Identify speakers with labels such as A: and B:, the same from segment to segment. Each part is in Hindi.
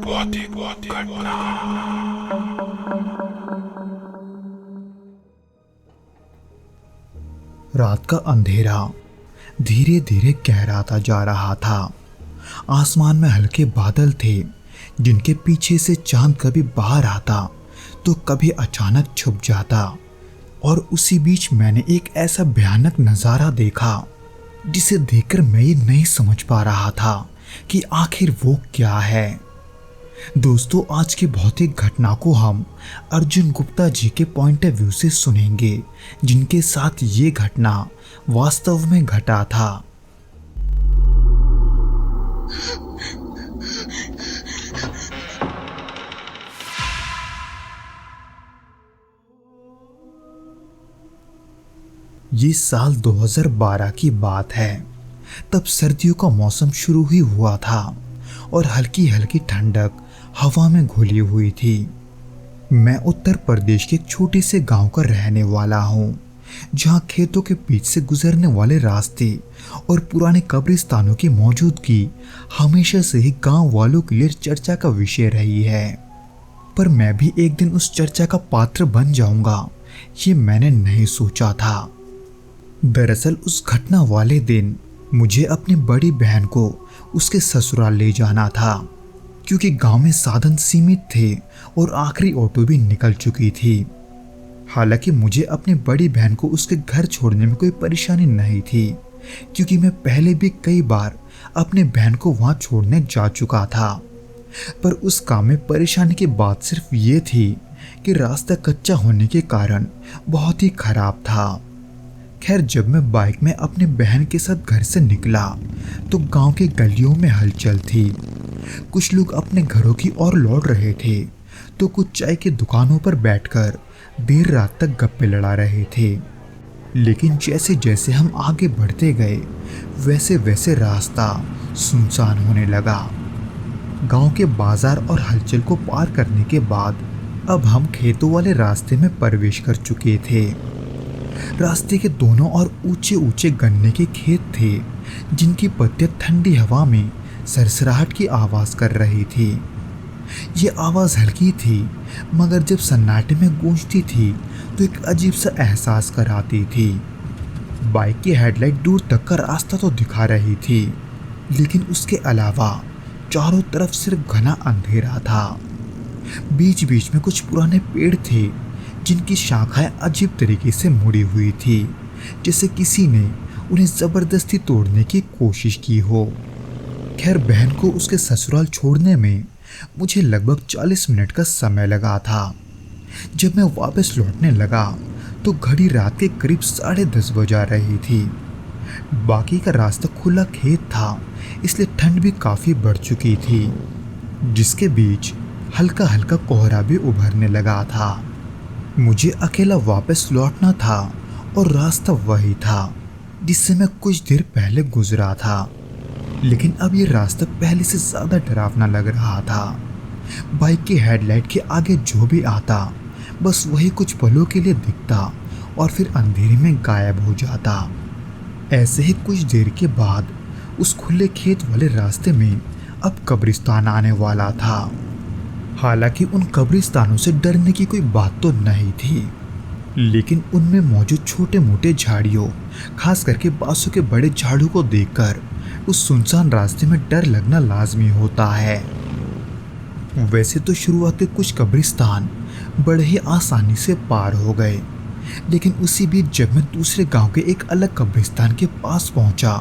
A: बहुत ही घटना।
B: रात का अंधेरा धीरे धीरे गहराता जा रहा था। आसमान में हल्के बादल थे जिनके पीछे से चांद कभी बाहर आता तो कभी अचानक छुप जाता। और उसी बीच मैंने एक ऐसा भयानक नज़ारा देखा जिसे देखकर मैं ये नहीं समझ पा रहा था कि आखिर वो क्या है। दोस्तों, आज की भौतिक घटना को हम अर्जुन गुप्ता जी के पॉइंट ऑफ व्यू से सुनेंगे, जिनके साथ ये घटना वास्तव में घटा था। ये साल 2012 की बात है। तब सर्दियों का मौसम शुरू ही हुआ था और हल्की हल्की ठंडक हवा में घुली हुई थी। मैं उत्तर प्रदेश के एक छोटे से गांव का रहने वाला हूं, जहां खेतों के बीच से गुजरने वाले रास्ते और पुराने कब्रिस्तानों की मौजूदगी हमेशा से ही गांव वालों के लिए चर्चा का विषय रही है। पर मैं भी एक दिन उस चर्चा का पात्र बन जाऊंगा, ये मैंने नहीं सोचा था। दरअसल उस घटना वाले दिन मुझे अपनी बड़ी बहन को उसके ससुराल ले जाना था, क्योंकि गांव में साधन सीमित थे और आखिरी ऑटो भी निकल चुकी थी। हालांकि मुझे अपनी बड़ी बहन को उसके घर छोड़ने में कोई परेशानी नहीं थी, क्योंकि मैं पहले भी कई बार अपने बहन को वहां छोड़ने जा चुका था। पर उस काम में परेशानी की बात सिर्फ ये थी कि रास्ता कच्चा होने के कारण बहुत ही खराब था। खैर, जब मैं बाइक में अपने बहन के साथ घर से निकला तो गांव के गलियों में हलचल थी। कुछ लोग अपने घरों की ओर लौट रहे थे तो कुछ चाय की दुकानों पर बैठकर देर रात तक गप्पे लड़ा रहे थे। लेकिन जैसे जैसे हम आगे बढ़ते गए वैसे वैसे रास्ता सुनसान होने लगा। गांव के बाजार और हलचल को पार करने के बाद अब हम खेतों वाले रास्ते में प्रवेश कर चुके थे। रास्ते के दोनों ओर ऊंचे ऊंचे गन्ने के खेत थे, जिनकी पत्तियां ठंडी हवा में सरसराहट की आवाज कर रही थी। ये आवाज हल्की थी, मगर जब सन्नाटे में गूंजती थी तो एक अजीब सा एहसास कराती थी। बाइक की हेडलाइट दूर तक का रास्ता तो दिखा रही थी, लेकिन उसके अलावा चारों तरफ सिर्फ घना अंधेरा था। बीच बीच में कुछ पुराने पेड़ थे जिनकी शाखाएं अजीब तरीके से मुड़ी हुई थी, जैसे किसी ने उन्हें जबरदस्ती तोड़ने की कोशिश की हो। खैर, बहन को उसके ससुराल छोड़ने में मुझे लगभग 40 मिनट का समय लगा था। जब मैं वापस लौटने लगा तो घड़ी रात के करीब 10:30 बजा रही थी। बाकी का रास्ता खुला खेत था, इसलिए ठंड भी काफी बढ़ चुकी थी, जिसके बीच हल्का हल्का कोहरा भी उभरने लगा था। मुझे अकेला वापस लौटना था और रास्ता वही था जिससे मैं कुछ देर पहले गुजरा था, लेकिन अब ये रास्ता पहले से ज्यादा डरावना लग रहा था। बाइक की हेडलाइट के आगे जो भी आता बस वही कुछ पलों के लिए दिखता और फिर अंधेरे में गायब हो जाता। ऐसे ही कुछ देर के बाद उस खुले खेत वाले रास्ते में अब कब्रिस्तान आने वाला था। हालांकि उन कब्रिस्तानों से डरने की कोई बात तो नहीं थी, लेकिन उनमें मौजूद छोटे मोटे झाड़ियों, खास करके बांसों के बड़े झाड़ों को देखकर उस सुनसान रास्ते में डर लगना लाजमी होता है। वैसे तो शुरुआत के कुछ कब्रिस्तान बड़े ही आसानी से पार हो गए, लेकिन उसी बीच जब मैं दूसरे गांव के एक अलग कब्रिस्तान के पास पहुंचा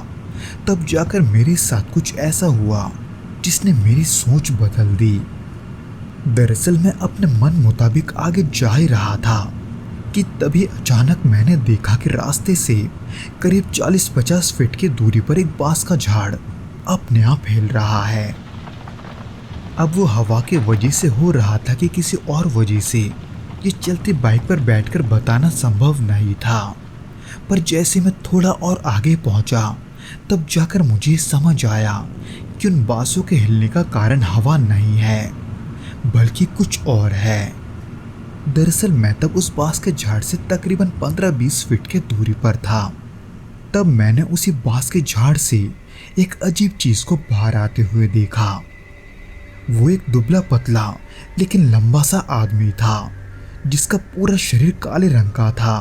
B: तब जाकर मेरे साथ कुछ ऐसा हुआ जिसने मेरी सोच बदल दी। दरअसल मैं अपने मन मुताबिक आगे जा ही रहा था कि तभी अचानक मैंने देखा कि रास्ते से करीब 40-50 फीट की दूरी पर एक बांस का झाड़ अपने आप हिल रहा है। अब वो हवा के वजह से हो रहा था कि किसी और वजह से, ये चलती बाइक पर बैठकर बताना संभव नहीं था। पर जैसे मैं थोड़ा और आगे पहुंचा तब जाकर मुझे समझ आया कि उन बांसों के हिलने का कारण हवा नहीं है बल्कि कुछ और है। दरअसल मैं तब उस बांस के झाड़ से तकरीबन 15-20 फीट की दूरी पर था। तब मैंने उसी बांस के झाड़ से एक अजीब चीज को बाहर आते हुए देखा। वो एक दुबला पतला लेकिन लंबा सा आदमी था, जिसका पूरा शरीर काले रंग का था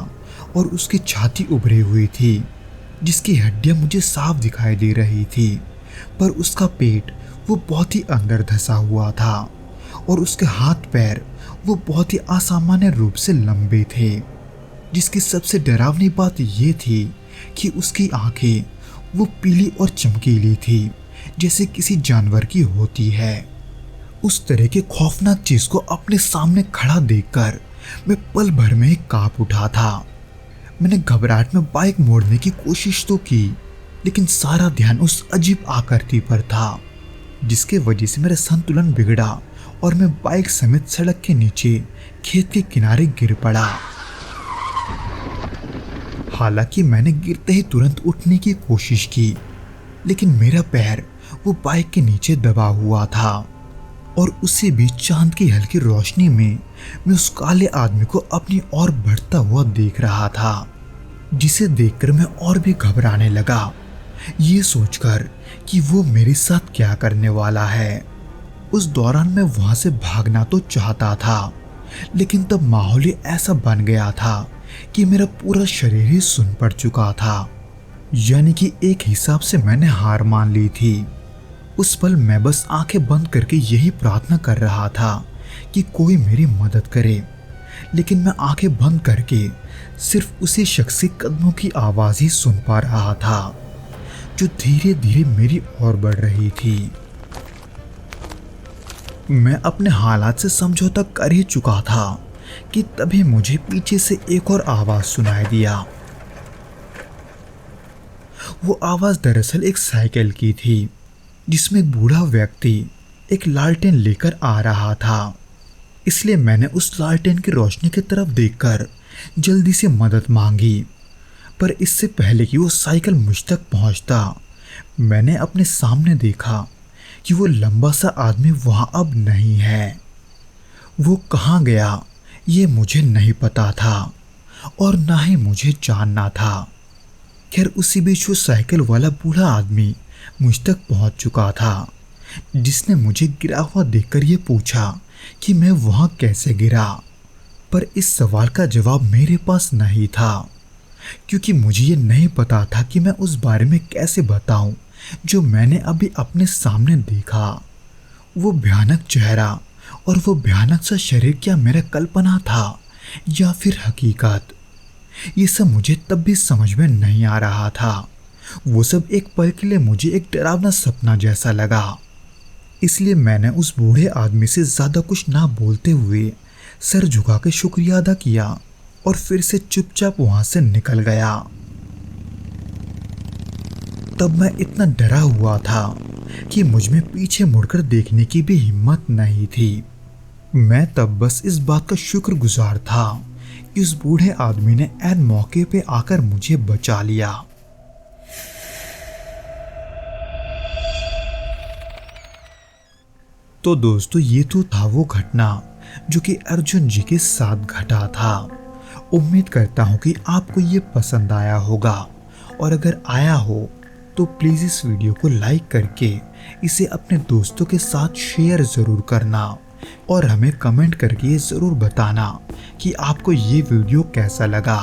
B: और उसकी छाती उभरी हुई थी, जिसकी हड्डियां मुझे साफ दिखाई दे रही थी। पर उसका पेट वो बहुत ही अंदर धंसा हुआ था और उसके हाथ पैर वो बहुत ही असामान्य रूप से लंबे थे। जिसकी सबसे डरावनी बात ये थी कि उसकी आंखें वो पीली और चमकीली थी, जैसे किसी जानवर की होती है। उस तरह के खौफनाक चीज को अपने सामने खड़ा देखकर मैं पल भर में ही कांप उठा था। मैंने घबराहट में बाइक मोड़ने की कोशिश तो की, लेकिन सारा ध्यान उस अजीब आकृति पर था, जिसके वजह से मेरा संतुलन बिगड़ा और मैं बाइक समेत सड़क के नीचे खेत के किनारे गिर पड़ा। हालांकि मैंने गिरते ही तुरंत उठने की कोशिश की, लेकिन मेरा पैर वो बाइक के नीचे दबा हुआ था और उसी बीच चांद की हल्की रोशनी में मैं उस काले आदमी को अपनी ओर बढ़ता हुआ देख रहा था, जिसे देखकर मैं और भी घबराने लगा, ये सोचकर कि वो मेरे साथ क्या करने वाला है। उस दौरान मैं वहां से भागना तो चाहता था, लेकिन तब माहौल ही ऐसा बन गया था कि मेरा पूरा शरीर ही सुन पड़ चुका था। यानी कि एक हिसाब से मैंने हार मान ली थी। उस पल मैं बस आंखें बंद करके यही प्रार्थना कर रहा था कि कोई मेरी मदद करे, लेकिन मैं आंखें बंद करके सिर्फ उसी शख्स के कदमों की आवाज ही सुन पा रहा था, जो धीरे धीरे मेरी ओर बढ़ रही थी। मैं अपने हालात से समझौता कर ही चुका था कि तभी मुझे पीछे से एक और आवाज सुनाई दिया। वो आवाज दरअसल एक साइकिल की थी, जिसमें एक बूढ़ा व्यक्ति एक लालटेन लेकर आ रहा था। इसलिए मैंने उस लालटेन की रोशनी की तरफ देखकर जल्दी से मदद मांगी। पर इससे पहले कि वो साइकिल मुझ तक पहुंचता, मैंने अपने सामने देखा कि वो लंबा सा आदमी वहां अब नहीं है। वो कहाँ गया ये मुझे नहीं पता था और ना ही मुझे जानना था। खैर उसी बीच वो साइकिल वाला बूढ़ा आदमी मुझ तक पहुंच चुका था, जिसने मुझे गिरा हुआ देखकर ये पूछा कि मैं वहां कैसे गिरा। पर इस सवाल का जवाब मेरे पास नहीं था, क्योंकि मुझे ये नहीं पता था कि मैं उस बारे में कैसे बताऊं जो मैंने अभी अपने सामने देखा। वो भयानक चेहरा और वो भयानक सा शरीर क्या मेरा कल्पना था या फिर हकीकत, ये सब मुझे तब भी समझ में नहीं आ रहा था। वो सब एक पल के लिए मुझे एक डरावना सपना जैसा लगा। इसलिए मैंने उस बूढ़े आदमी से ज्यादा कुछ ना बोलते हुए सर झुका के शुक्रिया अदा किया और फिर से चुपचाप वहां से निकल गया। तब मैं इतना डरा हुआ था कि मुझ में पीछे मुड़कर देखने की भी हिम्मत नहीं थी। मैं तब बस इस बात का शुक्रगुजार था कि उस बूढ़े आदमी ने ऐन मौके पे आकर मुझे बचा लिया। तो दोस्तों ये तो था वो घटना जो कि अर्जुन जी के साथ घटा था। उम्मीद करता हूँ कि आपको ये पसंद आया होगा, और अगर आया हो तो प्लीज़ इस वीडियो को लाइक करके इसे अपने दोस्तों के साथ शेयर ज़रूर करना और हमें कमेंट करके ये ज़रूर बताना कि आपको ये वीडियो कैसा लगा।